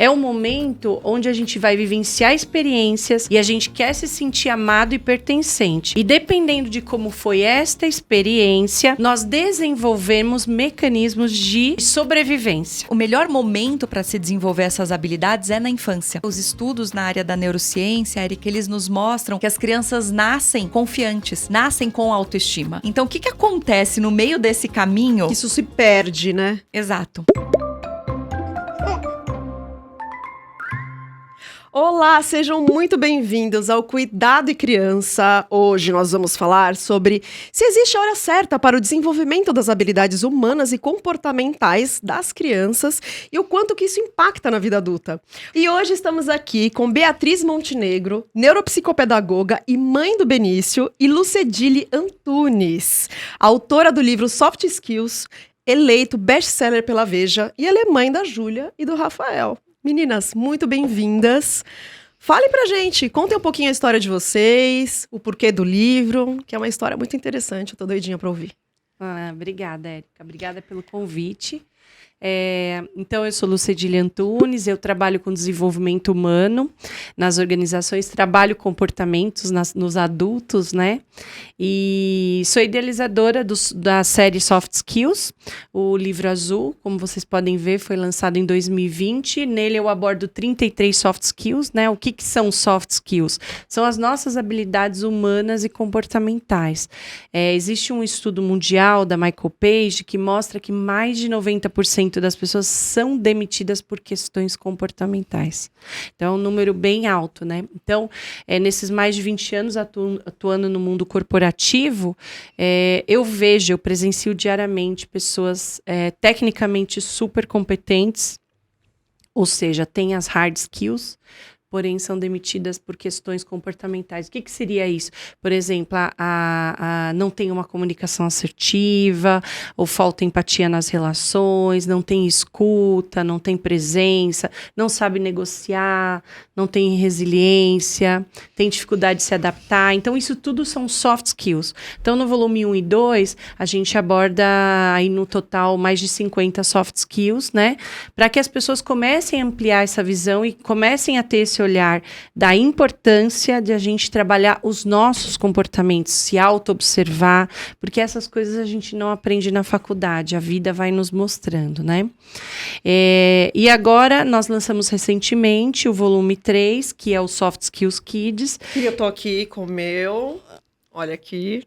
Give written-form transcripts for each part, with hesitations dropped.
É um momento onde a gente vai vivenciar experiências e a gente quer se sentir amado e pertencente. E dependendo de como foi esta experiência, nós desenvolvemos mecanismos de sobrevivência. O melhor momento para se desenvolver essas habilidades é na infância. Os estudos na área da neurociência, Eric, eles nos mostram que as crianças nascem confiantes, nascem com autoestima. Então, o que acontece no meio desse caminho? Isso se perde, né? Exato. Olá, sejam muito bem-vindos ao Cuidado e Criança. Hoje nós vamos falar sobre se existe a hora certa para o desenvolvimento das habilidades humanas e comportamentais das crianças e o quanto que isso impacta na vida adulta. E hoje estamos aqui com Beatriz Montenegro, neuropsicopedagoga e mãe do Benício, e Lucedile Antunes, autora do livro Soft Skills, eleito best-seller pela Veja, e ela é mãe da Júlia e do Rafael. Meninas, muito bem-vindas. Falem pra gente, contem um pouquinho a história de vocês, o porquê do livro, que é uma história muito interessante, eu tô doidinha pra ouvir. Obrigada, Érica. Obrigada pelo convite. Então, eu sou Lucedile Antunes, eu trabalho com desenvolvimento humano nas organizações, trabalho comportamentos nos adultos, né? E sou idealizadora da série Soft Skills, o livro azul, como vocês podem ver, foi lançado em 2020. Nele eu abordo 33 soft skills, né? O que são soft skills? São as nossas habilidades humanas e comportamentais. Existe um estudo mundial da Michael Page que mostra que mais de 90% das pessoas são demitidas por questões comportamentais. Então, é um número bem alto, né? Então, nesses mais de 20 anos atuando no mundo corporativo, eu presencio diariamente pessoas tecnicamente super competentes, ou seja, têm as hard skills, porém são demitidas por questões comportamentais. O que seria isso? Por exemplo, não tem uma comunicação assertiva, ou falta empatia nas relações, não tem escuta, não tem presença, não sabe negociar, não tem resiliência, tem dificuldade de se adaptar. Então, isso tudo são soft skills. Então, no volume 1 e 2, a gente aborda aí no total mais de 50 soft skills, né? Para que as pessoas comecem a ampliar essa visão e comecem a ter esse olhar da importância de a gente trabalhar os nossos comportamentos, se auto-observar, porque essas coisas a gente não aprende na faculdade, a vida vai nos mostrando, né? E agora nós lançamos recentemente o volume 3, que é o Soft Skills Kids. E eu tô aqui com o meu, olha aqui.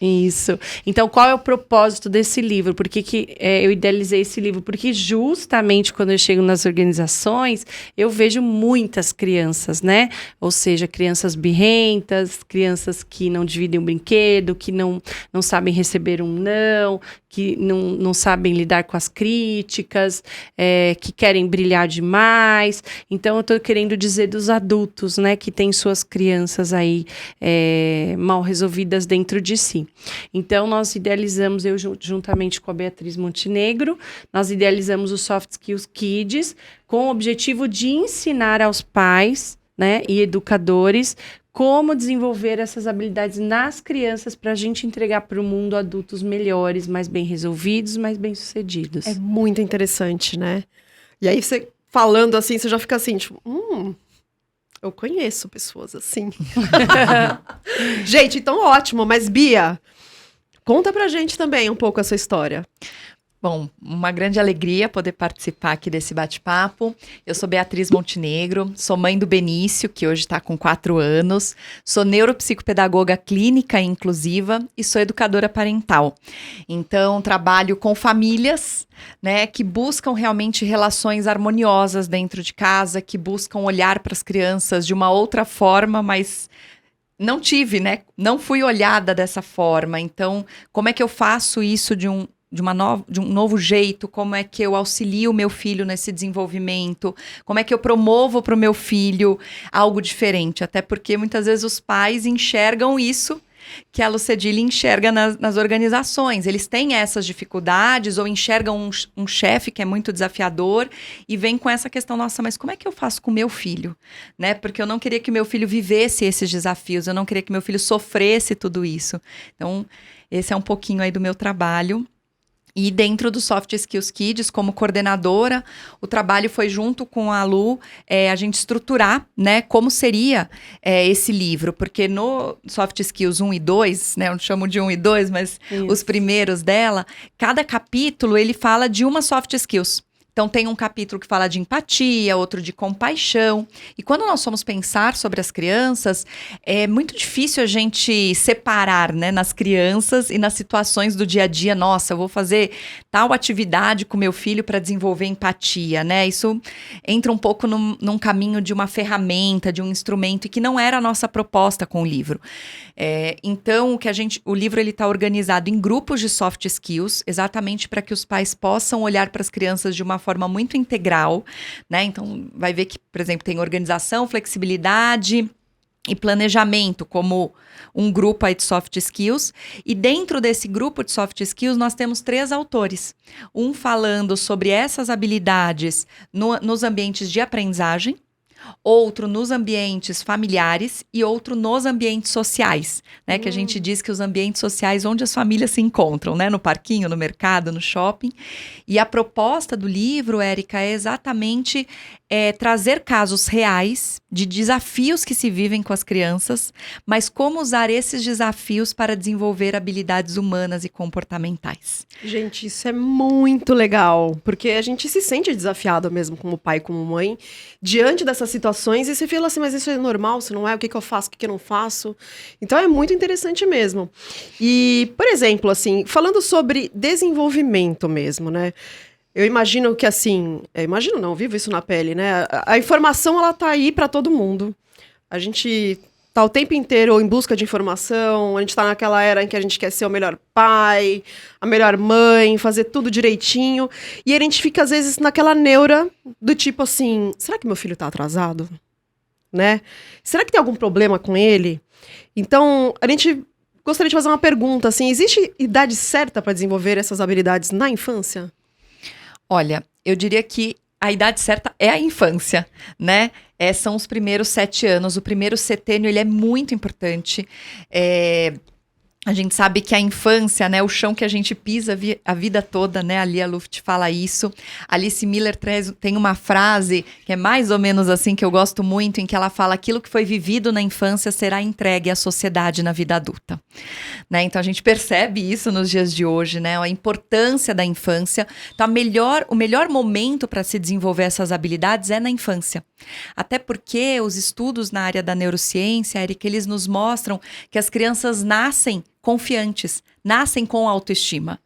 Isso. Então, qual é o propósito desse livro? Por que eu idealizei esse livro? Porque justamente quando eu chego nas organizações, eu vejo muitas crianças, né? Ou seja, crianças birrentas, crianças que não dividem um brinquedo, que não sabem receber um não, que não sabem lidar com as críticas, que querem brilhar demais. Então, eu estou querendo dizer dos adultos, né? Que têm suas crianças aí mal resolvidas dentro de si. Então, nós idealizamos, eu juntamente com a Beatriz Montenegro, nós idealizamos o Soft Skills Kids com o objetivo de ensinar aos pais, né, e educadores como desenvolver essas habilidades nas crianças para a gente entregar para o mundo adultos melhores, mais bem resolvidos, mais bem-sucedidos. É muito interessante, né? E aí, você falando assim, você já fica assim, tipo, eu conheço pessoas assim. Gente, então ótimo, mas Bia, conta pra gente também um pouco essa história. Bom, uma grande alegria poder participar aqui desse bate-papo. Eu sou Beatriz Montenegro, sou mãe do Benício, que hoje está com 4 anos, sou neuropsicopedagoga clínica e inclusiva e sou educadora parental. Então, trabalho com famílias, né, que buscam realmente relações harmoniosas dentro de casa, que buscam olhar para as crianças de uma outra forma, mas não tive, né? Não fui olhada dessa forma. Então, como é que eu faço isso de um novo jeito? Como é que eu auxilio o meu filho nesse desenvolvimento? Como é que eu promovo para o meu filho algo diferente? Até porque muitas vezes os pais enxergam isso que a Lucedile enxerga nas organizações. Eles têm essas dificuldades ou enxergam um chefe que é muito desafiador e vem com essa questão, nossa, mas como é que eu faço com o meu filho? Né? Porque eu não queria que meu filho vivesse esses desafios, eu não queria que meu filho sofresse tudo isso. Então, esse é um pouquinho aí do meu trabalho. E dentro do Soft Skills Kids, como coordenadora, o trabalho foi junto com a Lu, a gente estruturar, né, como seria esse livro. Porque no Soft Skills 1 e 2, né, eu não chamo de 1 e 2, mas os primeiros dela, cada capítulo ele fala de uma soft skills. Então, tem um capítulo que fala de empatia, outro de compaixão. E quando nós fomos pensar sobre as crianças, é muito difícil a gente separar, né, nas crianças e nas situações do dia a dia. Nossa, eu vou fazer tal atividade com meu filho para desenvolver empatia, né? Isso entra um pouco num caminho de uma ferramenta, de um instrumento, e que não era a nossa proposta com o livro. Então, o livro está organizado em grupos de soft skills, exatamente para que os pais possam olhar para as crianças de uma forma muito integral, né? Então, vai ver que, por exemplo, tem organização, flexibilidade e planejamento como um grupo aí de soft skills. E dentro desse grupo de soft skills, nós temos 3 autores. Um falando sobre essas habilidades nos ambientes de aprendizagem, outro nos ambientes familiares e outro nos ambientes sociais, né? Que a gente diz que os ambientes sociais onde as famílias se encontram, né? No parquinho, no mercado, no shopping. E a proposta do livro, Érica, é exatamente trazer casos reais de desafios que se vivem com as crianças, mas como usar esses desafios para desenvolver habilidades humanas e comportamentais. Gente, isso é muito legal, porque a gente se sente desafiado mesmo como pai, como mãe, diante dessas situações, e você fala assim, mas isso é normal, se não é, o que eu faço, o que eu não faço? Então é muito interessante mesmo. E, por exemplo, assim, falando sobre desenvolvimento mesmo, né? Eu imagino que assim, imagino não, vivo isso na pele, né? A informação, ela tá aí para todo mundo. A gente tá o tempo inteiro em busca de informação, a gente tá naquela era em que a gente quer ser o melhor pai, a melhor mãe, fazer tudo direitinho. E a gente fica, às vezes, naquela neura do tipo assim, será que meu filho tá atrasado? Né? Será que tem algum problema com ele? Então, a gente gostaria de fazer uma pergunta, assim, existe idade certa para desenvolver essas habilidades na infância? Olha, eu diria que a idade certa é a infância, né? São os primeiros 7 anos. O primeiro setênio, ele é muito importante. A gente sabe que a infância, né, o chão que a gente pisa a vida toda, né, a Lia Luft fala isso. Alice Miller tem uma frase que é mais ou menos assim, que eu gosto muito, em que ela fala: aquilo que foi vivido na infância será entregue à sociedade na vida adulta. Né? Então a gente percebe isso nos dias de hoje, né, a importância da infância. Então o melhor momento para se desenvolver essas habilidades é na infância. Até porque os estudos na área da neurociência, Érica, eles nos mostram que as crianças nascem confiantes, nascem com autoestima.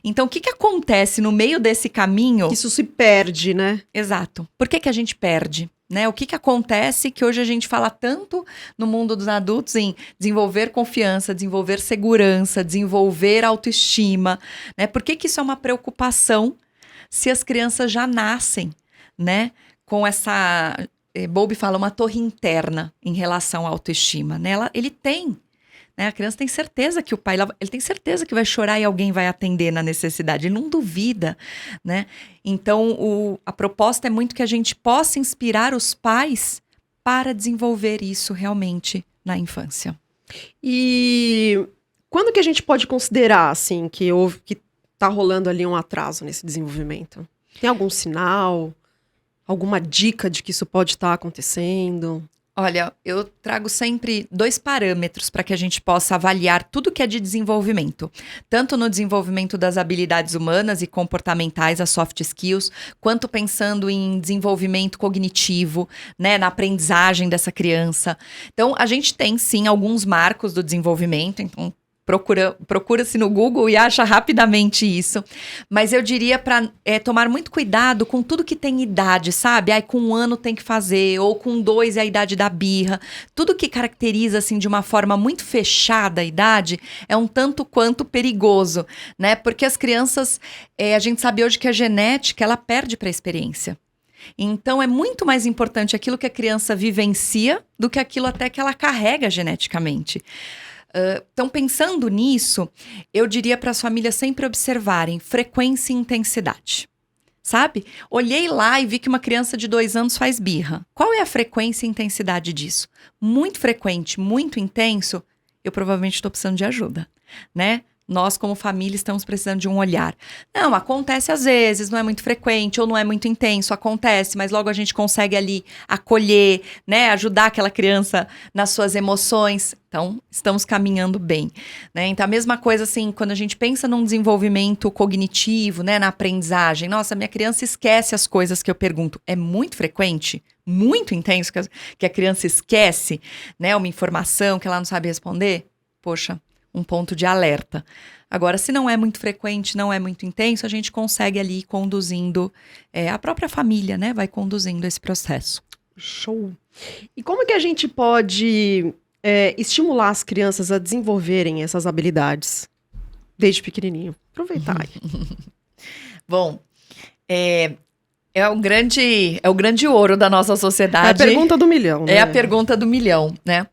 Então, o que acontece no meio desse caminho? Isso se perde, né? Exato. Por que a gente perde? Né? O que acontece que hoje a gente fala tanto no mundo dos adultos em desenvolver confiança, desenvolver segurança, desenvolver autoestima, né? Por que isso é uma preocupação se as crianças já nascem, né, com essa, Bowlby fala, uma torre interna em relação à autoestima, né? Ele tem, né? A criança tem certeza que o pai, ele tem certeza que vai chorar e alguém vai atender na necessidade, ele não duvida, né? Então, a proposta é muito que a gente possa inspirar os pais para desenvolver isso realmente na infância. E quando que a gente pode considerar, assim, que tá rolando ali um atraso nesse desenvolvimento? Tem algum sinal? Alguma dica de que isso pode estar acontecendo? Olha, eu trago sempre 2 parâmetros para que a gente possa avaliar tudo que é de desenvolvimento. Tanto no desenvolvimento das habilidades humanas e comportamentais, as soft skills, quanto pensando em desenvolvimento cognitivo, né, na aprendizagem dessa criança. Então, a gente tem, sim, alguns marcos do desenvolvimento, então procura-se no Google e acha rapidamente isso. Mas eu diria para tomar muito cuidado com tudo que tem idade, sabe? Com 1 ano tem que fazer, ou com 2 é a idade da birra. Tudo que caracteriza, assim, de uma forma muito fechada a idade é um tanto quanto perigoso, né? Porque as crianças, a gente sabe hoje que a genética, ela perde para a experiência. Então, é muito mais importante aquilo que a criança vivencia do que aquilo até que ela carrega geneticamente. Então, pensando nisso, eu diria para as famílias sempre observarem frequência e intensidade, sabe? Olhei lá e vi que uma criança de 2 anos faz birra. Qual é a frequência e intensidade disso? Muito frequente, muito intenso, eu provavelmente estou precisando de ajuda, né? Nós, como família, estamos precisando de um olhar. Não, acontece às vezes, não é muito frequente ou não é muito intenso, acontece, mas logo a gente consegue ali acolher, né, ajudar aquela criança nas suas emoções. Então, estamos caminhando bem, né? Então, a mesma coisa, assim, quando a gente pensa num desenvolvimento cognitivo, né, na aprendizagem. Nossa, minha criança esquece as coisas que eu pergunto. É muito frequente, muito intenso que a criança esquece, né, uma informação que ela não sabe responder. Poxa, um ponto de alerta. Agora, se não é muito frequente, não é muito intenso, a gente consegue ali ir conduzindo, a própria família, né, vai conduzindo esse processo. Show. E como que a gente pode estimular as crianças a desenvolverem essas habilidades desde pequenininho? Aproveitar aí. Bom, é o grande ouro da nossa sociedade. É a pergunta do milhão, né? É a pergunta do milhão, né?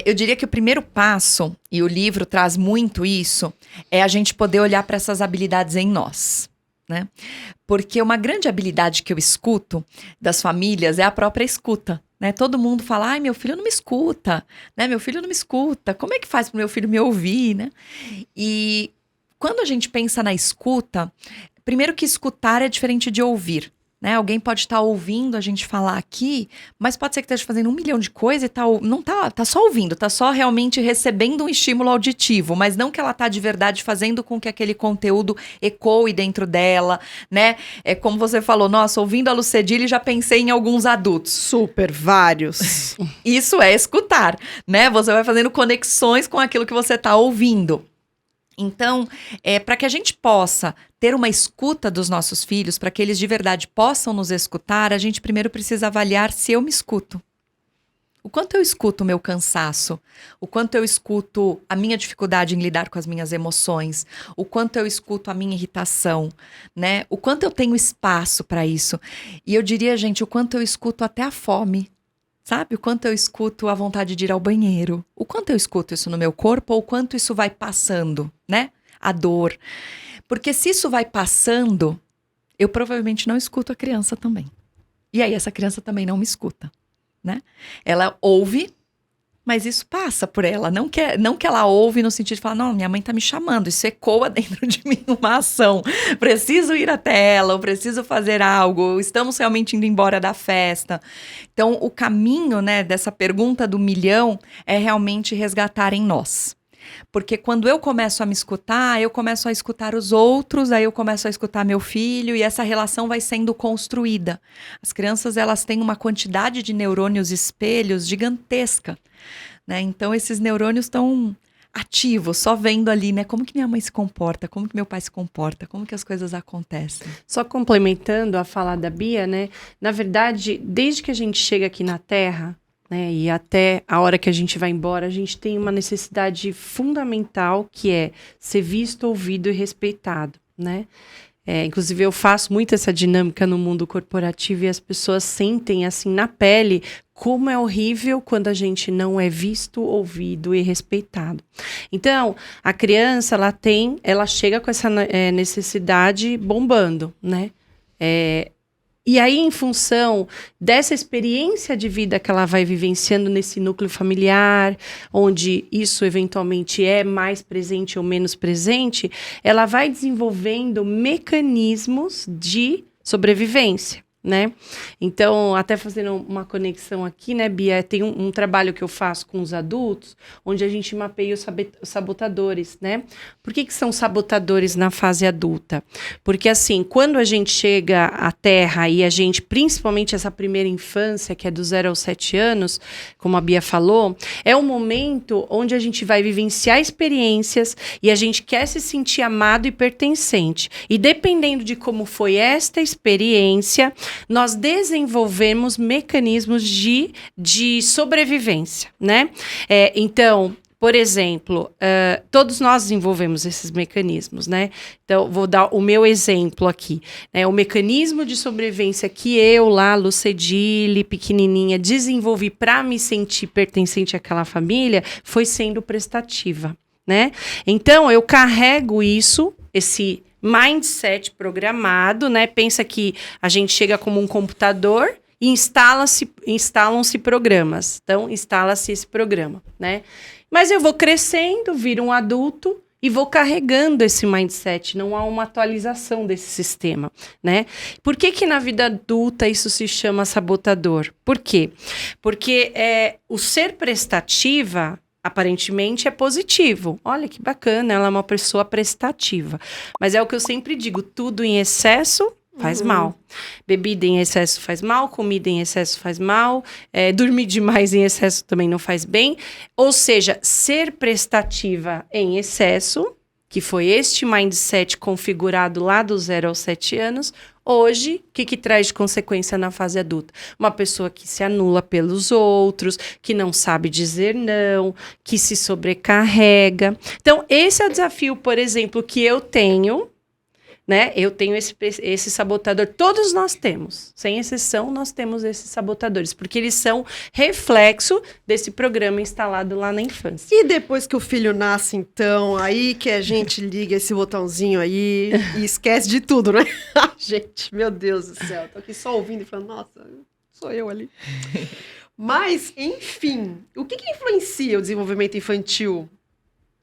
Eu diria que o primeiro passo, e o livro traz muito isso, é a gente poder olhar para essas habilidades em nós, né? Porque uma grande habilidade que eu escuto das famílias é a própria escuta, né? Todo mundo fala, ai, meu filho não me escuta, né? Meu filho não me escuta, como é que faz para o meu filho me ouvir, né? E quando a gente pensa na escuta, primeiro que escutar é diferente de ouvir. Né? Alguém pode estar ouvindo a gente falar aqui, mas pode ser que esteja fazendo 1 milhão de coisas e não tá só ouvindo, tá só realmente recebendo um estímulo auditivo, mas não que ela tá de verdade fazendo com que aquele conteúdo ecoe dentro dela, né? É como você falou, nossa, ouvindo a Lucedile já pensei em alguns adultos. Super, vários. Isso é escutar, né? Você vai fazendo conexões com aquilo que você tá ouvindo. Então, para que a gente possa ter uma escuta dos nossos filhos, para que eles de verdade possam nos escutar, a gente primeiro precisa avaliar se eu me escuto. O quanto eu escuto o meu cansaço, o quanto eu escuto a minha dificuldade em lidar com as minhas emoções, o quanto eu escuto a minha irritação, né? O quanto eu tenho espaço para isso. E eu diria, gente, o quanto eu escuto até a fome. Sabe? O quanto eu escuto a vontade de ir ao banheiro. O quanto eu escuto isso no meu corpo ou o quanto isso vai passando, né? A dor. Porque se isso vai passando, eu provavelmente não escuto a criança também. E aí essa criança também não me escuta, né? Ela ouve, mas isso passa por ela. Não que ela ouve no sentido de falar, não, minha mãe tá me chamando. Isso ecoa dentro de mim uma ação. Preciso ir até ela, eu preciso fazer algo. Estamos realmente indo embora da festa. Então, o caminho, né, dessa pergunta do milhão é realmente resgatar em nós. Porque quando eu começo a me escutar, eu começo a escutar os outros, aí eu começo a escutar meu filho e essa relação vai sendo construída. As crianças, elas têm uma quantidade de neurônios espelhos gigantesca, né? Então, esses neurônios estão ativos, só vendo ali, né? Como que minha mãe se comporta, como que meu pai se comporta, como que as coisas acontecem. Só complementando a fala da Bia, né? Na verdade, desde que a gente chega aqui na Terra, né, e até a hora que a gente vai embora, a gente tem uma necessidade fundamental que é ser visto, ouvido e respeitado, né? Inclusive, eu faço muito essa dinâmica no mundo corporativo e as pessoas sentem, assim, na pele como é horrível quando a gente não é visto, ouvido e respeitado. Então, a criança, ela chega com essa necessidade bombando, né? E aí, em função dessa experiência de vida que ela vai vivenciando nesse núcleo familiar, onde isso eventualmente é mais presente ou menos presente, ela vai desenvolvendo mecanismos de sobrevivência, né? Então, até fazendo uma conexão aqui, né, Bia, tem um trabalho que eu faço com os adultos, onde a gente mapeia os sabotadores, né? Por que são sabotadores na fase adulta? Porque, assim, quando a gente chega à Terra e a gente, principalmente essa primeira infância, que é do 0 aos 7 anos, como a Bia falou, é um momento onde a gente vai vivenciar experiências e a gente quer se sentir amado e pertencente. E dependendo de como foi esta experiência, nós desenvolvemos mecanismos de sobrevivência, né? Então, por exemplo, todos nós desenvolvemos esses mecanismos, né? Então, vou dar o meu exemplo aqui, né? O mecanismo de sobrevivência que eu lá, Lucedile, pequenininha, desenvolvi para me sentir pertencente àquela família foi sendo prestativa, né? Então, eu carrego esse mindset programado, né? Pensa que a gente chega como um computador e instalam-se programas. Então, instala-se esse programa, né? Mas eu vou crescendo, viro um adulto e vou carregando esse mindset. Não há uma atualização desse sistema, né? Por que na vida adulta isso se chama sabotador? Por quê? Porque o ser prestativa, aparentemente, é positivo. Olha que bacana, ela é uma pessoa prestativa. Mas é o que eu sempre digo, tudo em excesso faz mal. Bebida em excesso faz mal, comida em excesso faz mal, dormir demais em excesso também não faz bem. Ou seja, ser prestativa em excesso, que foi este mindset configurado lá do 0 aos 7 anos, hoje, o que traz de consequência na fase adulta? Uma pessoa que se anula pelos outros, que não sabe dizer não, que se sobrecarrega. Então, esse é o desafio, por exemplo, que eu tenho, né? Eu tenho esse sabotador. Todos nós temos, sem exceção, nós temos esses sabotadores, porque eles são reflexo desse programa instalado lá na infância. E depois que o filho nasce, então, aí que a gente liga esse botãozinho aí e esquece de tudo, né? Gente, meu Deus do céu, tô aqui só ouvindo e falando, nossa, sou eu ali. Mas, enfim, o que influencia o desenvolvimento infantil?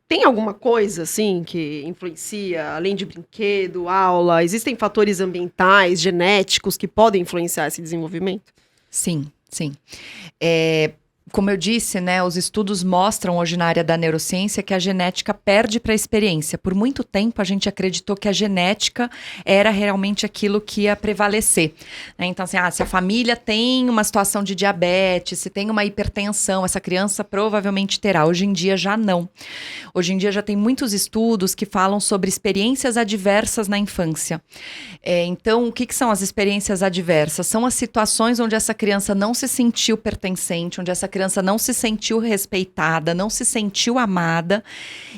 Tem alguma coisa, assim, que influencia, além de brinquedo, aula? Existem fatores ambientais, genéticos, que podem influenciar esse desenvolvimento? Sim. Como eu disse, né, os estudos mostram hoje na área da neurociência que a genética perde para a experiência. Por muito tempo a gente acreditou que a genética era realmente aquilo que ia prevalecer, né? Então, assim, se a família tem uma situação de diabetes, se tem uma hipertensão, essa criança provavelmente terá. Hoje em dia já não. Hoje em dia já tem muitos estudos que falam sobre experiências adversas na infância. Então, o que são as experiências adversas? São as situações onde essa criança não se sentiu pertencente, onde essa criança não se sentiu respeitada, não se sentiu amada,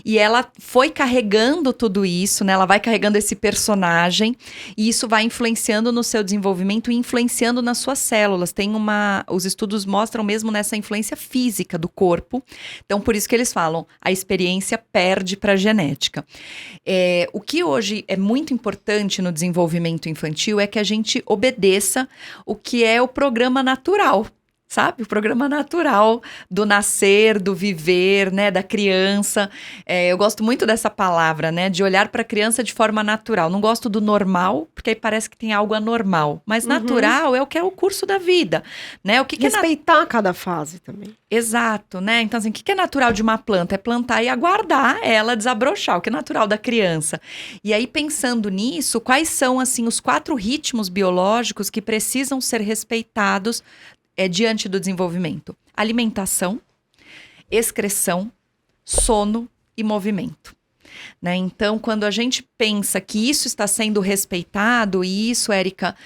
e ela foi carregando tudo isso, né? Ela vai carregando esse personagem, e isso vai influenciando no seu desenvolvimento e influenciando nas suas células. Os estudos mostram mesmo nessa influência física do corpo. Então, por isso que eles falam, a experiência perde para a genética. O que hoje é muito importante no desenvolvimento infantil é que a gente obedeça o que é o programa natural. Sabe? O programa natural do nascer, do viver, né? Da criança. Eu gosto muito dessa palavra, né? De olhar para a criança de forma natural. Não gosto do normal, porque aí parece que tem algo anormal. Mas natural é o que é o curso da vida, né? O que respeitar cada fase também. Exato, né? Então, assim, o que é natural de uma planta? É plantar e aguardar ela desabrochar, o que é natural da criança. E aí, pensando nisso, quais são, assim, os 4 ritmos biológicos que precisam ser respeitados diante do desenvolvimento? Alimentação, excreção, sono e movimento. Né? Então, quando a gente pensa que isso está sendo respeitado, e isso, Érica,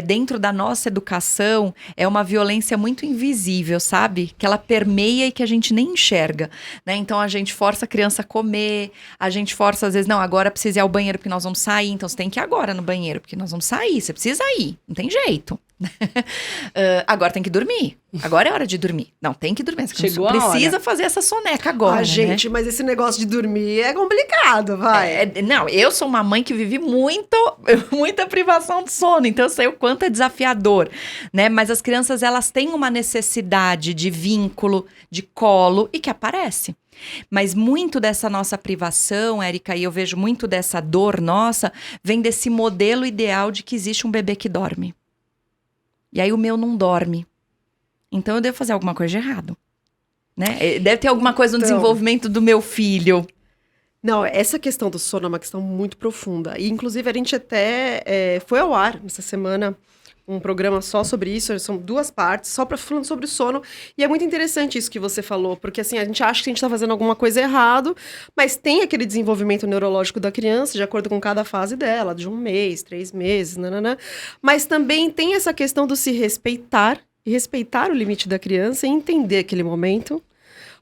dentro da nossa educação, é uma violência muito invisível, sabe? Que ela permeia e que a gente nem enxerga. Né? Então, a gente força a criança a comer, a gente força, às vezes, não, agora precisa ir ao banheiro porque nós vamos sair, então você tem que ir agora no banheiro porque nós vamos sair, você precisa ir, não tem jeito. Agora tem que dormir. Agora é hora de dormir. Não, tem que dormir. Você precisa fazer essa soneca agora. Gente, né? Mas esse negócio de dormir é complicado, vai. Não, eu sou uma mãe que vivi muita privação de sono, então eu sei o quanto é desafiador, né? Mas as crianças, elas têm uma necessidade de vínculo, de colo, e que aparece. Mas muito dessa nossa privação, Érica, e eu vejo muito dessa dor nossa, vem desse modelo ideal de que existe um bebê que dorme. E aí o meu não dorme. Então eu devo fazer alguma coisa de errado, né? Deve ter alguma coisa no desenvolvimento do meu filho. Não, essa questão do sono é uma questão muito profunda. E, inclusive, a gente até foi ao ar nessa semana um programa só sobre isso. São 2 partes, só falando sobre o sono. E é muito interessante isso que você falou, porque assim, a gente acha que a gente está fazendo alguma coisa errado, mas tem aquele desenvolvimento neurológico da criança, de acordo com cada fase dela, de 1 mês, 3 meses, nananã. Mas também tem essa questão do se respeitar, e respeitar o limite da criança e entender aquele momento,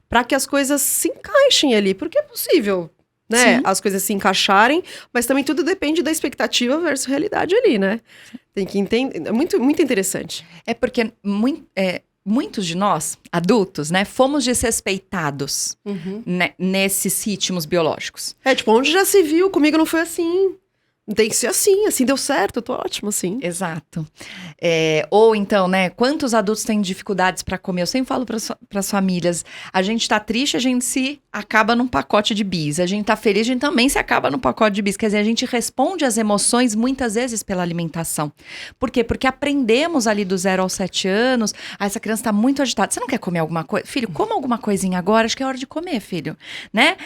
para que as coisas se encaixem ali, porque é possível, né? Sim. As coisas se encaixarem, mas também tudo depende da expectativa versus realidade ali, né? Tem que entender, é muito, muito interessante. É porque muitos de nós, adultos, né, fomos desrespeitados nesses ritmos biológicos. Tipo, onde já se viu, comigo não foi assim. Tem que ser assim deu certo, eu tô ótima assim. Exato. Ou então, né, quantos adultos têm dificuldades para comer? Eu sempre falo para as famílias, a gente tá triste, a gente se acaba num pacote de bis. A gente tá feliz, a gente também se acaba num pacote de bis. Quer dizer, a gente responde às emoções muitas vezes pela alimentação. Por quê? Porque aprendemos ali do 0 aos 7 anos, essa criança tá muito agitada. Você não quer comer alguma coisa? Filho, coma alguma coisinha agora, acho que é hora de comer, filho. Né?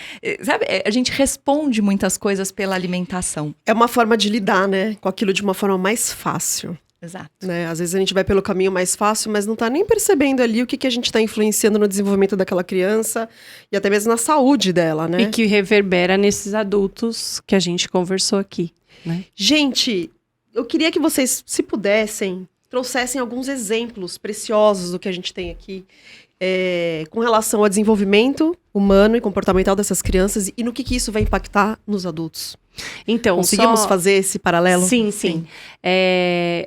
Sabe, a gente responde muitas coisas pela alimentação. É uma forma de lidar, né, com aquilo de uma forma mais fácil. Exato. Né? Às vezes a gente vai pelo caminho mais fácil, mas não tá nem percebendo ali o que a gente está influenciando no desenvolvimento daquela criança e até mesmo na saúde dela, né? E que reverbera nesses adultos que a gente conversou aqui, né? Gente, eu queria que vocês, se pudessem, trouxessem alguns exemplos preciosos do que a gente tem aqui com relação ao desenvolvimento humano e comportamental dessas crianças e no que isso vai impactar nos adultos. Então, conseguimos fazer esse paralelo? Sim.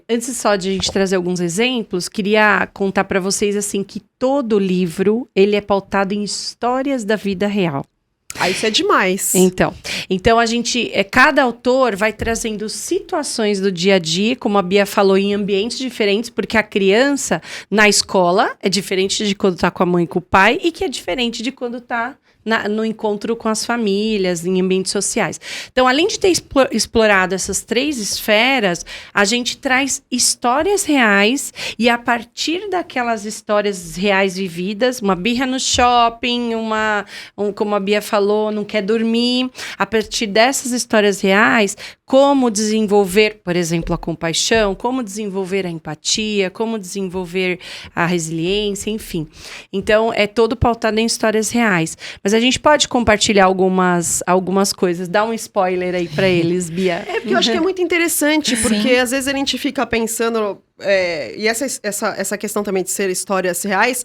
Antes só de a gente trazer alguns exemplos, queria contar para vocês assim que todo livro ele é pautado em histórias da vida real. Isso é demais. Então a gente, cada autor vai trazendo situações do dia a dia, como a Bia falou, em ambientes diferentes, porque a criança na escola é diferente de quando tá com a mãe e com o pai, e que é diferente de quando tá no encontro com as famílias, em ambientes sociais. Então, além de ter explorado essas 3 esferas, a gente traz histórias reais e a partir daquelas histórias reais vividas, uma birra no shopping, como a Bia falou, não quer dormir, a partir dessas histórias reais, como desenvolver, por exemplo, a compaixão, como desenvolver a empatia, como desenvolver a resiliência, enfim. Então, é todo pautado em histórias reais. Mas a gente pode compartilhar algumas coisas. Dá um spoiler aí pra eles, Bia. Porque eu acho que é muito interessante, porque às vezes a gente fica pensando... e essa questão também de ser histórias reais...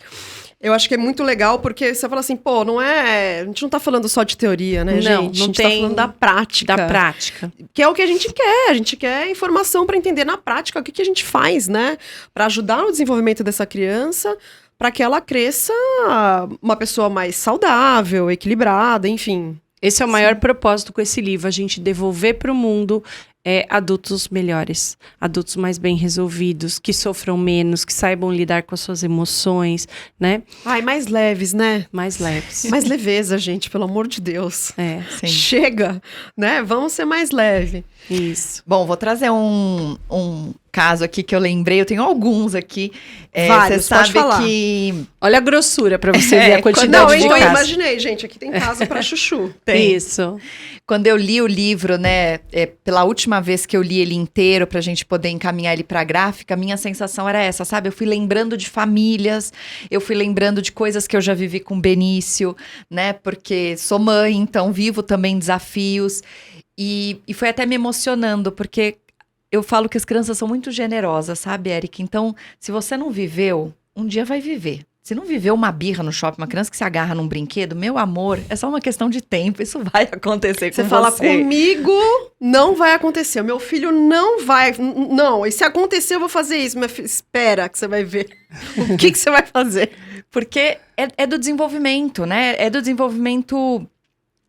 Eu acho que é muito legal, porque você fala assim, a gente não tá falando só de teoria, né, gente? A gente tá falando da prática. Da prática. Que é o que a gente quer informação para entender na prática o que a gente faz, né? Para ajudar no desenvolvimento dessa criança, para que ela cresça uma pessoa mais saudável, equilibrada, enfim. Esse é o maior propósito com esse livro, a gente devolver para o mundo adultos melhores, adultos mais bem resolvidos, que sofram menos, que saibam lidar com as suas emoções, né? Mais leves, né? Mais leves. Mais leveza, gente, pelo amor de Deus. Sim. Chega, né? Vamos ser mais leve. Isso. Bom, vou trazer um caso aqui que eu lembrei, eu tenho alguns aqui. Vários, você sabe pode falar. Que... Olha a grossura para você ver a quantidade de eu casos. imaginei, gente, aqui tem caso para chuchu. Tem. Isso. Quando eu li o livro, né, pela última vez que eu li ele inteiro, pra gente poder encaminhar ele pra gráfica, minha sensação era essa, sabe? Eu fui lembrando de famílias, eu fui lembrando de coisas que eu já vivi com o Benício, né? Porque sou mãe, então vivo também desafios. E foi até me emocionando, porque eu falo que as crianças são muito generosas, sabe, Eric? Então, se você não viveu, um dia vai viver. Se não viveu uma birra no shopping, uma criança que se agarra num brinquedo, meu amor, é só uma questão de tempo, isso vai acontecer com você. Você fala, comigo não vai acontecer, o meu filho não vai, não, e se acontecer eu vou fazer isso, minha filha, espera que você vai ver o que você vai fazer. Porque é do desenvolvimento, né? É do desenvolvimento,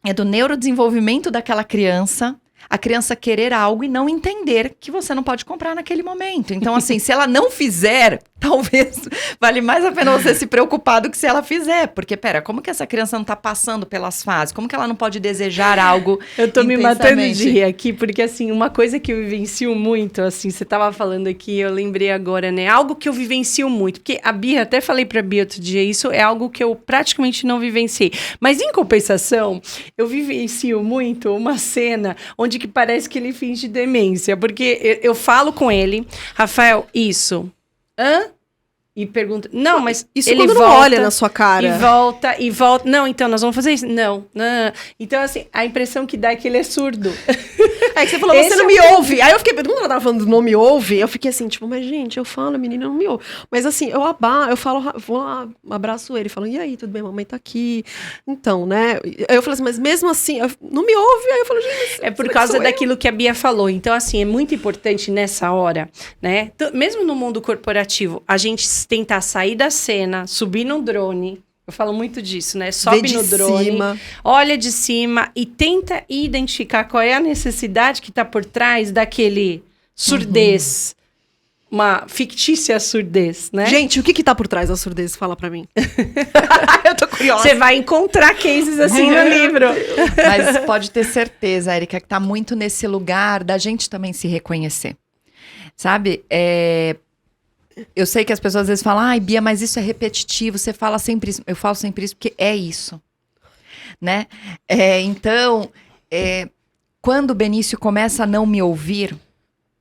é do neurodesenvolvimento daquela criança, a criança querer algo e não entender que você não pode comprar naquele momento. Então, assim, se ela não fizer, talvez vale mais a pena você se preocupar do que se ela fizer. Porque, como que essa criança não tá passando pelas fases? Como que ela não pode desejar algo Eu tô me matando de rir aqui, porque, assim, uma coisa que eu vivencio muito, assim, você tava falando aqui, eu lembrei agora, né? Algo que eu vivencio muito. Porque a Bia, até falei pra Bia outro dia, isso é algo que eu praticamente não vivenciei. Mas, em compensação, eu vivencio muito uma cena onde que parece que ele finge demência. Porque eu falo com ele, Rafael, isso... Hã? E pergunta... Não, mas isso ele quando volta, não olha na sua cara. E volta. Não, então, nós vamos fazer isso? Não. Então, assim, a impressão que dá é que ele é surdo. É que você falou, você não me ouve. Aí eu fiquei... Quando ela tava falando do não me ouve, eu fiquei assim, tipo, mas gente, eu falo, a menina não me ouve. Mas assim, eu falo, vou lá, abraço ele, falo, e aí, tudo bem? Mamãe tá aqui. Então, né? Aí eu falei assim, mas mesmo assim, não me ouve. Aí eu falo, gente... É por causa daquilo que a Bia falou. Então, assim, é muito importante nessa hora, né? Mesmo no mundo corporativo, a gente tentar sair da cena, subir no drone. Eu falo muito disso, né? Sobe Vê de no drone, cima. olha de cima e tenta identificar qual é a necessidade que está por trás daquele surdez, uma fictícia surdez, né? Gente, o que tá por trás da surdez? Fala pra mim. Eu tô curiosa. Você vai encontrar cases assim no livro. Mas pode ter certeza, Érica, que tá muito nesse lugar da gente também se reconhecer. Sabe? Eu sei que as pessoas às vezes falam, ai, Bia, mas isso é repetitivo, você fala sempre isso. Eu falo sempre isso porque é isso, né? Então, quando o Benício começa a não me ouvir,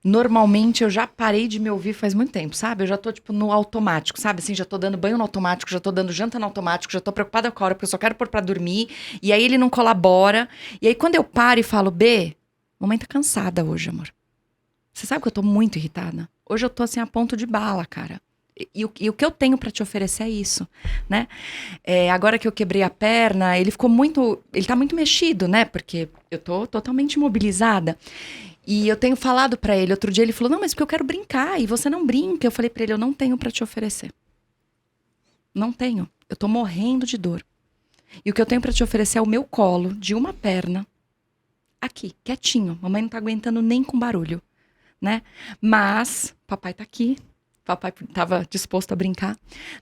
normalmente eu já parei de me ouvir faz muito tempo, sabe? Eu já tô, tipo, no automático, sabe? Assim, já tô dando banho no automático, já tô dando janta no automático, já tô preocupada com a hora, porque eu só quero pôr pra dormir, e aí ele não colabora. E aí quando eu paro e falo, B, mamãe tá cansada hoje, amor. Você sabe que eu tô muito irritada? Hoje eu tô, assim, a ponto de bala, cara. E o que eu tenho pra te oferecer é isso, né? Agora que eu quebrei a perna, ele tá muito mexido, né? Porque eu tô totalmente imobilizada. E eu tenho falado pra ele, outro dia ele falou, não, mas porque eu quero brincar, e você não brinca. Eu falei pra ele, eu não tenho pra te oferecer. Não tenho. Eu tô morrendo de dor. E o que eu tenho pra te oferecer é o meu colo, de uma perna, aqui, quietinho. Mamãe não tá aguentando nem com barulho, né? Mas, papai tá aqui. Papai tava disposto a brincar,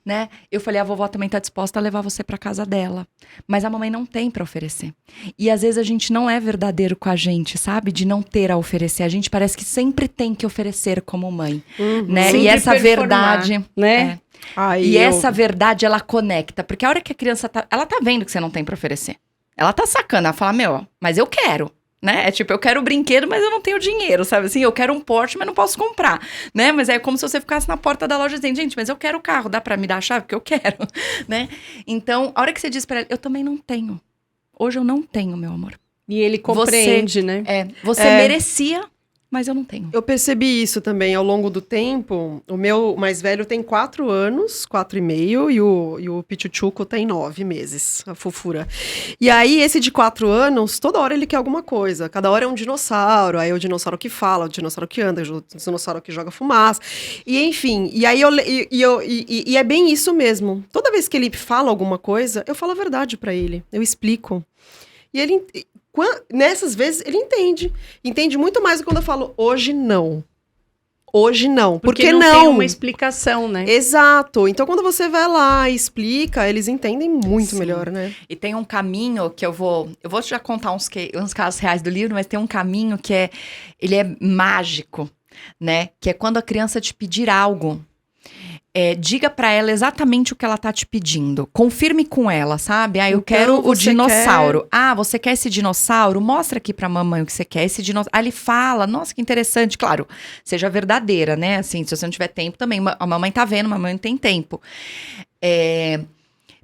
né? Eu falei, a vovó também tá disposta a levar você pra casa dela. Mas a mamãe não tem pra oferecer. E às vezes a gente não é verdadeiro com a gente, sabe? De não ter a oferecer. A gente parece que sempre tem que oferecer como mãe, né? Sempre E essa performar, verdade, né? essa verdade, ela conecta. Porque a hora que a criança ela tá vendo que você não tem pra oferecer. Ela tá sacando, ela fala, meu, mas eu quero. Né? É tipo, eu quero o brinquedo, mas eu não tenho dinheiro, sabe? Assim, eu quero um Porsche, mas não posso comprar, né? Mas é como se você ficasse na porta da loja dizendo, gente, mas eu quero o carro, dá pra me dar a chave? Porque eu quero, né? Então, a hora que você diz pra ela, eu também não tenho. Hoje eu não tenho, meu amor. E ele compreende, né? Você merecia, mas eu não tenho. Eu percebi isso também ao longo do tempo. O meu mais velho tem 4 anos, 4 e meio, e o Pichuchuco tem 9 meses, a fofura. E aí, esse de 4 anos, toda hora ele quer alguma coisa. Cada hora é um dinossauro, aí é o dinossauro que fala, o dinossauro que anda, o dinossauro que joga fumaça. E enfim, e aí e é bem isso mesmo. Toda vez que ele fala alguma coisa, eu falo a verdade pra ele, eu explico. E ele... Nessas vezes, ele entende. Entende muito mais do que quando eu falo, hoje não. Hoje não. Porque não tem uma explicação, né? Exato. Então, quando você vai lá e explica, eles entendem muito melhor, né? E tem um caminho que eu vou já contar uns casos reais do livro, mas tem um caminho que ele é mágico, né? Que é quando a criança te pedir algo. Diga pra ela exatamente o que ela tá te pedindo. Confirme com ela, sabe? Eu Então, quero o dinossauro. Você quer esse dinossauro? Mostra aqui pra mamãe o que você quer. Esse dinossauro. Aí ele fala, nossa, que interessante. Claro, seja verdadeira, né? Assim, se você não tiver tempo também. A mamãe tá vendo, a mamãe não tem tempo.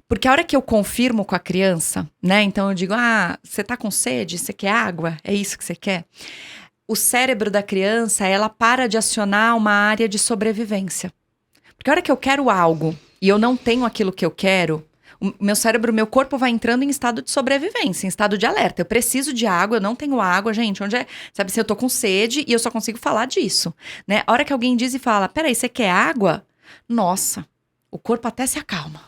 Porque a hora que eu confirmo com a criança, né? Então eu digo, você tá com sede? Você quer água? É isso que você quer? O cérebro da criança, ela para de acionar uma área de sobrevivência. Porque a hora que eu quero algo e eu não tenho aquilo que eu quero, o meu cérebro, o meu corpo vai entrando em estado de sobrevivência, em estado de alerta. Eu preciso de água, eu não tenho água, gente, onde é? Sabe, se eu tô com sede e eu só consigo falar disso, né? A hora que alguém diz e fala, peraí, você quer água? Nossa, o corpo até se acalma.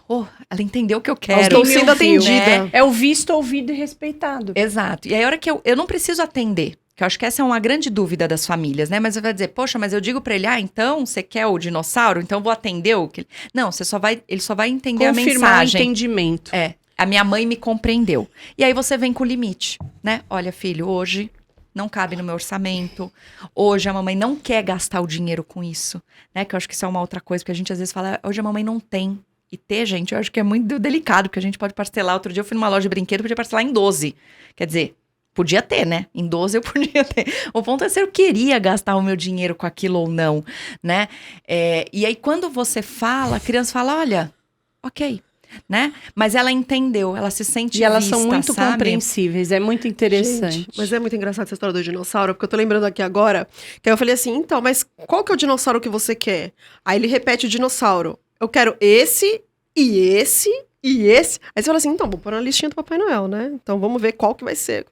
Ela entendeu o que eu quero. Estou sendo atendida. Né? É o visto, ouvido e respeitado. Exato. E aí a hora que eu não preciso atender. Que eu acho que essa é uma grande dúvida das famílias, né? Mas você vai dizer, poxa, mas eu digo pra ele, então você quer o dinossauro? Então eu vou atender o que... Não, ele só vai entender Confirmar a mensagem. O entendimento. A minha mãe me compreendeu. E aí você vem com o limite, né? Olha, filho, hoje não cabe no meu orçamento. Hoje a mamãe não quer gastar o dinheiro com isso, né? Que eu acho que isso é uma outra coisa, porque a gente às vezes fala, hoje a mamãe não tem. E ter, gente, eu acho que é muito delicado, porque a gente pode parcelar. Outro dia eu fui numa loja de brinquedo, podia parcelar em 12. Quer dizer... Podia ter, né? Em 12 eu podia ter. O ponto é se eu queria gastar o meu dinheiro com aquilo ou não, né? E aí, quando você fala, a criança fala, olha, ok, né? Mas ela entendeu, ela se sente E elas vista, são muito sabe? compreensíveis, é muito interessante. Gente, mas é muito engraçado essa história do dinossauro, porque eu tô lembrando aqui agora, que aí eu falei assim, então, mas qual que é o dinossauro que você quer? Aí ele repete o dinossauro. Eu quero esse e esse... E esse... Aí você fala assim, então, vou pôr na listinha do Papai Noel, né? Então vamos ver qual que vai ser.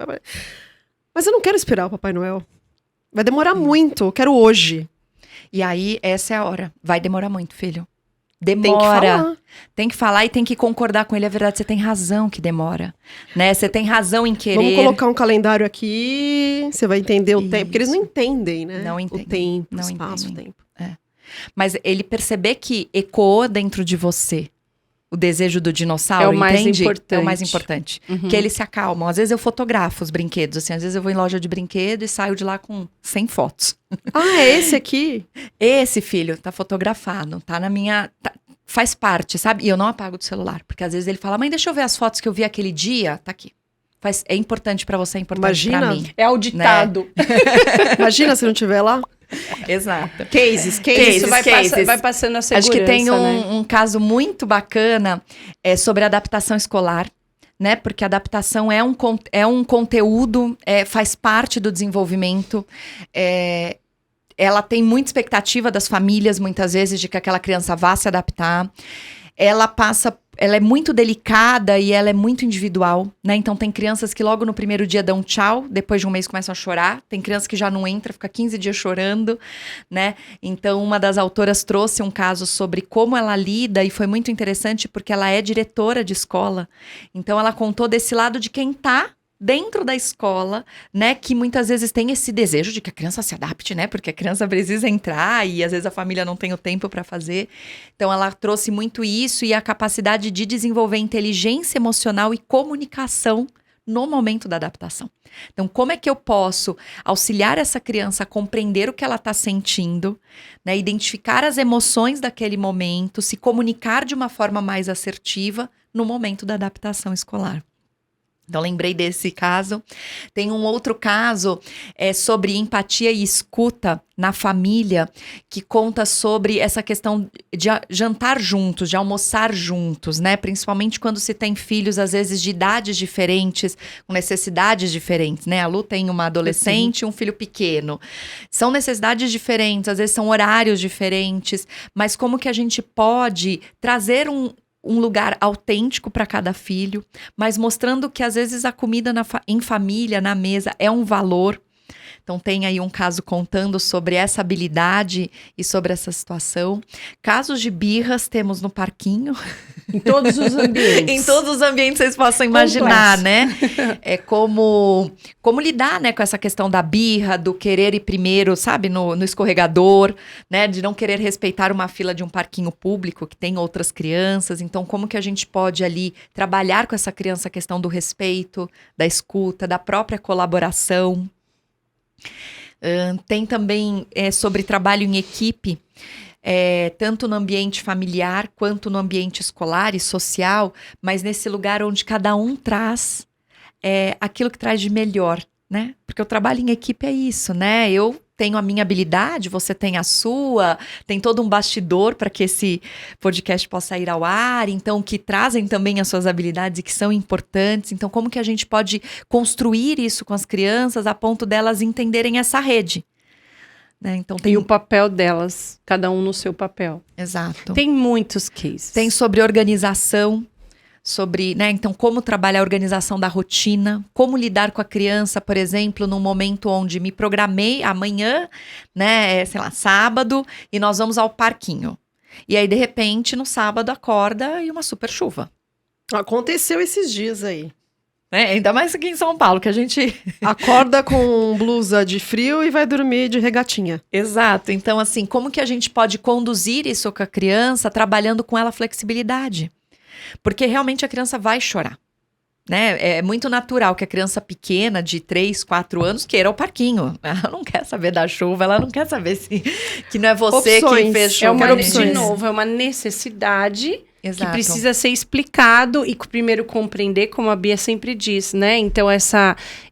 Mas eu não quero esperar o Papai Noel. Vai demorar muito, eu quero hoje. E aí, essa é a hora. Vai demorar muito, filho. demora. Tem que falar e tem que concordar com ele. É verdade, você tem razão que demora. Né? Você tem razão em querer. Vamos colocar um calendário aqui, você vai entender o tempo. Porque eles não entendem, né? Não entendem. O tempo, Não o espaço, entendem. o tempo. Mas ele perceber que ecoou dentro de você o desejo do dinossauro, É o mais entende? importante. É o mais importante. Que eles se acalmam. Às vezes eu fotografo os brinquedos, assim. Às vezes eu vou em loja de brinquedo e saio de lá com 100 fotos. Ah, é esse aqui? Esse, filho, tá fotografado. Tá na minha... faz parte, sabe? E eu não apago do celular. Porque às vezes ele fala, mãe, deixa eu ver as fotos que eu vi aquele dia. Tá aqui. É importante pra você, é importante pra Imagina. mim. É auditado. Imagina se não tiver lá. Exato. Cases. Isso vai, cases. vai passando a segurança, Acho que tem né? um caso muito bacana sobre adaptação escolar, né? Porque a adaptação é um conteúdo, faz parte do desenvolvimento. Ela tem muita expectativa das famílias, muitas vezes, de que aquela criança vá se adaptar. Ela é muito delicada e ela é muito individual, né? Então tem crianças que logo no primeiro dia dão tchau, depois de um mês começam a chorar. Tem criança que já não entra, fica 15 dias chorando, né? Então uma das autoras trouxe um caso sobre como ela lida e foi muito interessante porque ela é diretora de escola. Então ela contou desse lado de quem tá dentro da escola, né, que muitas vezes tem esse desejo de que a criança se adapte, né, porque a criança precisa entrar e às vezes a família não tem o tempo para fazer. Então ela trouxe muito isso e a capacidade de desenvolver inteligência emocional e comunicação no momento da adaptação. Então, como é que eu posso auxiliar essa criança a compreender o que ela está sentindo, né, identificar as emoções daquele momento, se comunicar de uma forma mais assertiva no momento da adaptação escolar. Então, lembrei desse caso. Tem um outro caso sobre empatia e escuta na família, que conta sobre essa questão de jantar juntos, de almoçar juntos, né? Principalmente quando se tem filhos, às vezes, de idades diferentes, com necessidades diferentes, né? A Lu tem uma adolescente e um filho pequeno. São necessidades diferentes, às vezes são horários diferentes, mas como que a gente pode trazer um lugar autêntico para cada filho, mas mostrando que às vezes a comida em família, na mesa, é um valor. Então tem aí um caso contando sobre essa habilidade e sobre essa situação. Casos de birras temos no parquinho. Em todos os ambientes. Em todos os ambientes vocês possam imaginar, né? É como lidar, né, com essa questão da birra, do querer ir primeiro, sabe, no escorregador, né, de não querer respeitar uma fila de um parquinho público que tem outras crianças. Então, como que a gente pode ali trabalhar com essa criança a questão do respeito, da escuta, da própria colaboração. Tem também sobre trabalho em equipe, tanto no ambiente familiar quanto no ambiente escolar e social, mas nesse lugar onde cada um traz aquilo que traz de melhor, né? Porque o trabalho em equipe é isso, né? Eu tenho a minha habilidade, você tem a sua, tem todo um bastidor para que esse podcast possa ir ao ar, então que trazem também as suas habilidades e que são importantes. Então, como que a gente pode construir isso com as crianças a ponto delas entenderem essa rede? Né? Então, E o papel delas, cada um no seu papel. Exato. Tem muitos cases. Tem sobre organização, sobre, né, então como trabalhar a organização da rotina, como lidar com a criança, por exemplo, num momento onde me programei amanhã, né, sei lá, sábado, e nós vamos ao parquinho. E aí, de repente, no sábado acorda e uma super chuva. Aconteceu esses dias aí. Ainda mais aqui em São Paulo, que a gente... Acorda com blusa de frio e vai dormir de regatinha. Exato. Então, assim, como que a gente pode conduzir isso com a criança, trabalhando com ela flexibilidade? Porque realmente a criança vai chorar, né? É muito natural que a criança pequena de 3, 4 anos queira o parquinho. Ela não quer saber da chuva, ela não quer saber que não é você Opções. que fez É chover. uma, de novo, é uma necessidade Exato. que precisa ser explicado e primeiro compreender, como a Bia sempre diz, né? Então,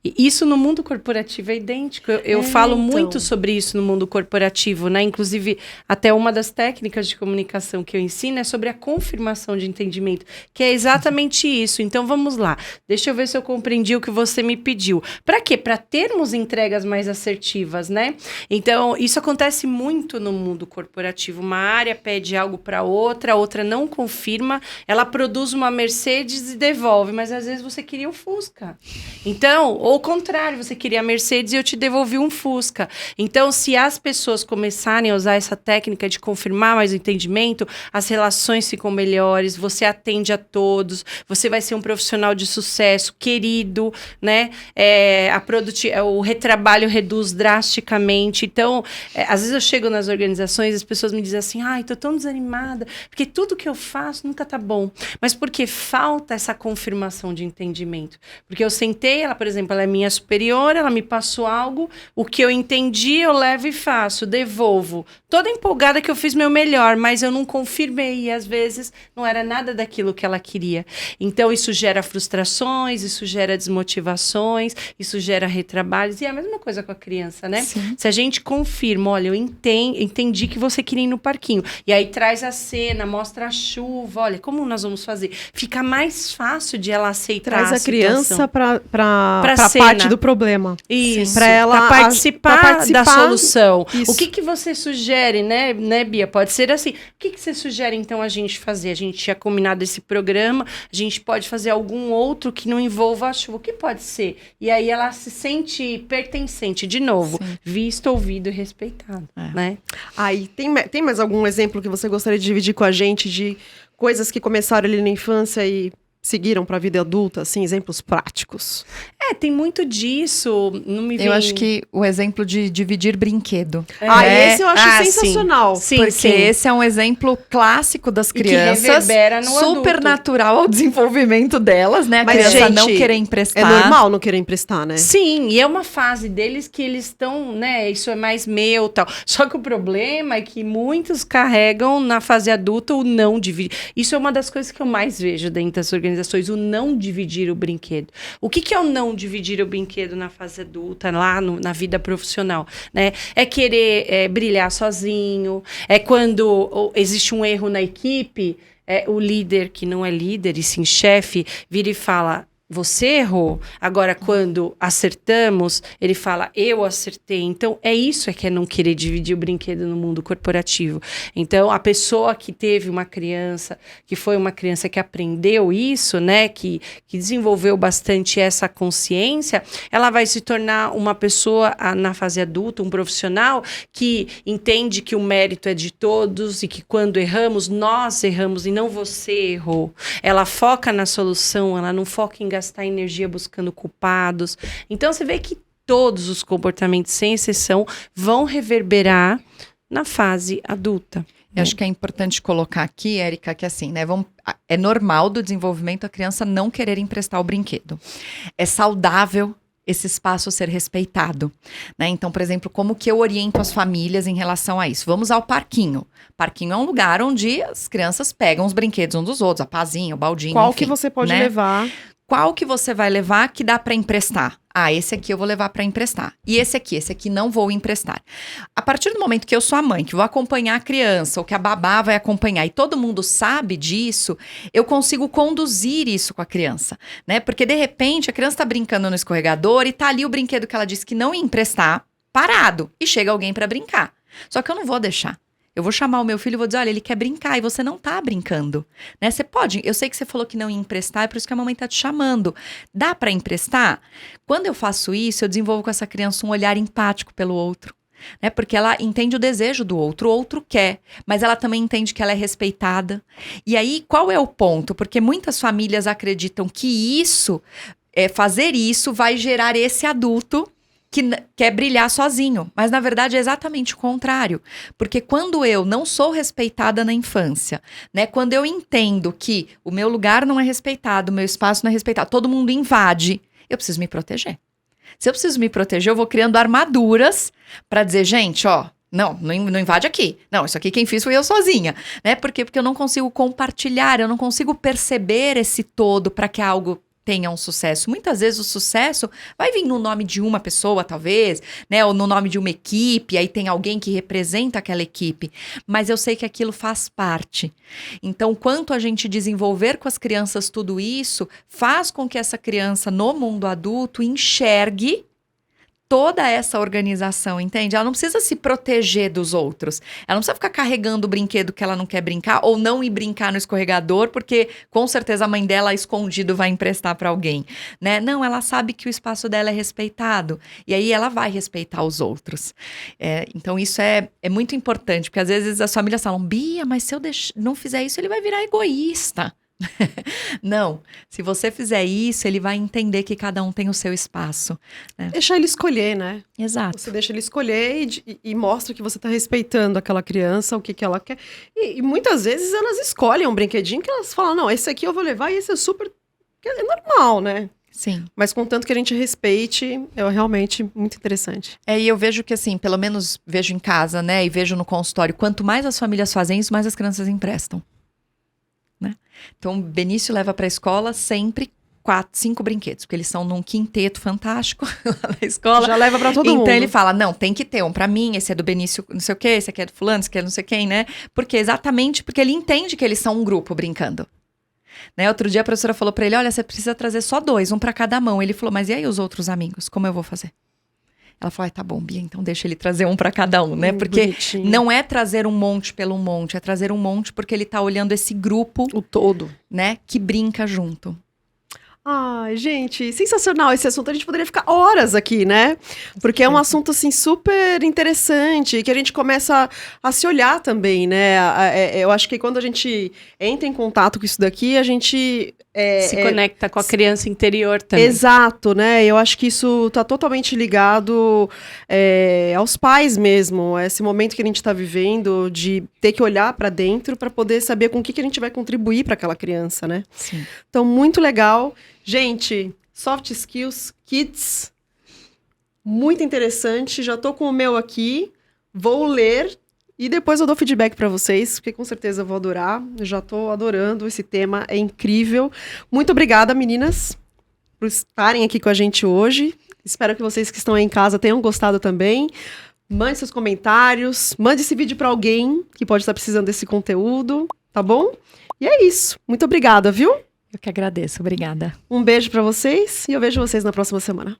isso no mundo corporativo é idêntico. Eu falo muito sobre isso no mundo corporativo, né? Inclusive, até uma das técnicas de comunicação que eu ensino é sobre a confirmação de entendimento, que é exatamente isso. Então, vamos lá. Deixa eu ver se eu compreendi o que você me pediu. Para quê? Para termos entregas mais assertivas, né? Então, isso acontece muito no mundo corporativo. Uma área pede algo para outra, a outra não confia firma, ela produz uma Mercedes e devolve, mas às vezes você queria um Fusca. Então, ou o contrário, você queria a Mercedes e eu te devolvi um Fusca. Então, se as pessoas começarem a usar essa técnica de confirmar mais o entendimento, as relações ficam melhores, você atende a todos, você vai ser um profissional de sucesso, querido, né? O retrabalho reduz drasticamente. Então, às vezes eu chego nas organizações e as pessoas me dizem assim, ai, tô tão desanimada, porque tudo que eu faço nunca tá bom. Mas porque falta essa confirmação de entendimento. Porque eu sentei, ela, por exemplo, ela é minha superior, ela me passou algo, o que eu entendi, eu levo e faço, devolvo. Toda empolgada que eu fiz meu melhor, mas eu não confirmei, e às vezes não era nada daquilo que ela queria. Então, isso gera frustrações, isso gera desmotivações, isso gera retrabalhos, e é a mesma coisa com a criança, né? Sim. Se a gente confirma, olha, eu entendi que você queria ir no parquinho, e aí traz a cena, mostra a chuva, olha, como nós vamos fazer? Fica mais fácil de ela aceitar Traz a criança para cena. parte do problema. Isso, para ela pra participar da solução. Isso. O que você sugere, né, Bia? Pode ser assim. O que você sugere, então, a gente fazer? A gente tinha combinado esse programa, a gente pode fazer algum outro que não envolva a chuva. O que pode ser? E aí ela se sente pertencente, de novo, visto, ouvido e respeitado, né? Aí, tem mais algum exemplo que você gostaria de dividir com a gente de coisas que começaram ali na infância e seguiram para a vida adulta, assim, exemplos práticos? Tem muito disso. Não me vem... Eu acho que o exemplo de dividir brinquedo. Esse eu acho sensacional. Sim, porque esse é um exemplo clássico das crianças. E que reverbera no super adulto. natural ao desenvolvimento delas, né? A Mas, criança gente, não querer emprestar. É normal não querer emprestar, né? Sim, e é uma fase deles que eles estão, né, isso é mais meu, tal. Só que o problema é que muitos carregam na fase adulta o não dividir. Isso é uma das coisas que eu mais vejo dentro das organizações, o não dividir o brinquedo. O que é o não dividir o brinquedo na fase adulta, lá na vida profissional, né? É querer brilhar sozinho, é quando existe um erro na equipe, o líder, que não é líder e sim chefe, vira e fala... Você errou. Agora, quando acertamos, ele fala, eu acertei. Então, isso que é não querer dividir o brinquedo no mundo corporativo. Então, a pessoa que teve uma criança, que foi uma criança que aprendeu isso, né, que desenvolveu bastante essa consciência, ela vai se tornar uma pessoa na fase adulta, um profissional que entende que o mérito é de todos e que quando erramos, nós erramos e não você errou. Ela foca na solução, ela não foca em gastar energia buscando culpados. Então, você vê que todos os comportamentos, sem exceção, vão reverberar na fase adulta. Eu acho que é importante colocar aqui, Érica, que assim, né, é normal do desenvolvimento a criança não querer emprestar o brinquedo. É saudável esse espaço ser respeitado, né? Então, por exemplo, como que eu oriento as famílias em relação a isso? Vamos ao parquinho. Parquinho é um lugar onde as crianças pegam os brinquedos uns dos outros, a pazinha, o baldinho, Qual enfim, que você pode né? levar? Qual que você vai levar que dá para emprestar? Esse aqui eu vou levar para emprestar. E esse aqui não vou emprestar. A partir do momento que eu sou a mãe, que vou acompanhar a criança, ou que a babá vai acompanhar, e todo mundo sabe disso, eu consigo conduzir isso com a criança, né? Porque, de repente, a criança tá brincando no escorregador e tá ali o brinquedo que ela disse que não ia emprestar, parado. E chega alguém para brincar. Só que eu não vou deixar. Eu vou chamar o meu filho e vou dizer, olha, ele quer brincar e você não tá brincando, né? Você pode, eu sei que você falou que não ia emprestar, é por isso que a mamãe tá te chamando. Dá para emprestar? Quando eu faço isso, eu desenvolvo com essa criança um olhar empático pelo outro, né? Porque ela entende o desejo do outro, o outro quer, mas ela também entende que ela é respeitada. E aí, qual é o ponto? Porque muitas famílias acreditam que fazer isso vai gerar esse adulto que quer brilhar sozinho, mas na verdade é exatamente o contrário, porque quando eu não sou respeitada na infância, né, quando eu entendo que o meu lugar não é respeitado, o meu espaço não é respeitado, todo mundo invade, eu preciso me proteger. Se eu preciso me proteger, eu vou criando armaduras para dizer, gente, ó, não invade aqui. Não, isso aqui quem fiz foi eu sozinha, né? Porque eu não consigo compartilhar, eu não consigo perceber esse todo para que algo tenha um sucesso. Muitas vezes o sucesso vai vir no nome de uma pessoa, talvez, né? Ou no nome de uma equipe, aí tem alguém que representa aquela equipe. Mas eu sei que aquilo faz parte. Então, quanto a gente desenvolver com as crianças tudo isso, faz com que essa criança, no mundo adulto, enxergue toda essa organização, entende? Ela não precisa se proteger dos outros. Ela não precisa ficar carregando o brinquedo que ela não quer brincar ou não ir brincar no escorregador, porque com certeza a mãe dela escondido vai emprestar para alguém, né? Não, ela sabe que o espaço dela é respeitado e aí ela vai respeitar os outros. Então isso é muito importante, porque às vezes as famílias falam, Bia, mas se eu não fizer isso, ele vai virar egoísta. Não, se você fizer isso, ele vai entender que cada um tem o seu espaço. Né? Deixa ele escolher, né? Exato. Você deixa ele escolher e mostra que você tá respeitando aquela criança, o que ela quer. E muitas vezes elas escolhem um brinquedinho que elas falam, não, esse aqui eu vou levar e esse é super... É normal, né? Sim. Mas contanto que a gente respeite, é realmente muito interessante. E eu vejo que assim, pelo menos vejo em casa, né? E vejo no consultório, quanto mais as famílias fazem isso, mais as crianças emprestam. Né? Então, o Benício leva para a escola sempre 4, 5 brinquedos, porque eles são num quinteto fantástico lá na escola. Já leva para todo mundo. Então ele fala, não, tem que ter um para mim, esse é do Benício, não sei o quê, esse aqui é do fulano, esse aqui é não sei quem, né? Porque exatamente porque ele entende que eles são um grupo brincando. Né? Outro dia a professora falou para ele, olha, você precisa trazer só 2, um para cada mão. Ele falou, mas e aí os outros amigos? Como eu vou fazer? Ela falou, tá bom, Bia, então deixa ele trazer um para cada um, né? Porque bonitinho. não é trazer um monte pelo monte, é trazer um monte porque ele tá olhando esse grupo, O todo. né, que brinca junto. Ai, gente, sensacional esse assunto. A gente poderia ficar horas aqui, né? Porque é um assunto, assim, super interessante, que a gente começa a se olhar também, né? Eu acho que quando a gente entra em contato com isso daqui, a gente... Se conecta com a criança interior também. Exato, né? Eu acho que isso tá totalmente ligado aos pais mesmo. Esse momento que a gente tá vivendo de ter que olhar para dentro para poder saber com o que a gente vai contribuir para aquela criança, né? Sim. Então, muito legal. Gente, Soft Skills Kids, muito interessante. Já tô com o meu aqui, vou ler e depois eu dou feedback para vocês, porque com certeza eu vou adorar. Eu já tô adorando esse tema, é incrível. Muito obrigada, meninas, por estarem aqui com a gente hoje. Espero que vocês que estão aí em casa tenham gostado também. Mande seus comentários, mande esse vídeo para alguém que pode estar precisando desse conteúdo, tá bom? E é isso. Muito obrigada, viu? Eu que agradeço, obrigada. Um beijo pra vocês e eu vejo vocês na próxima semana.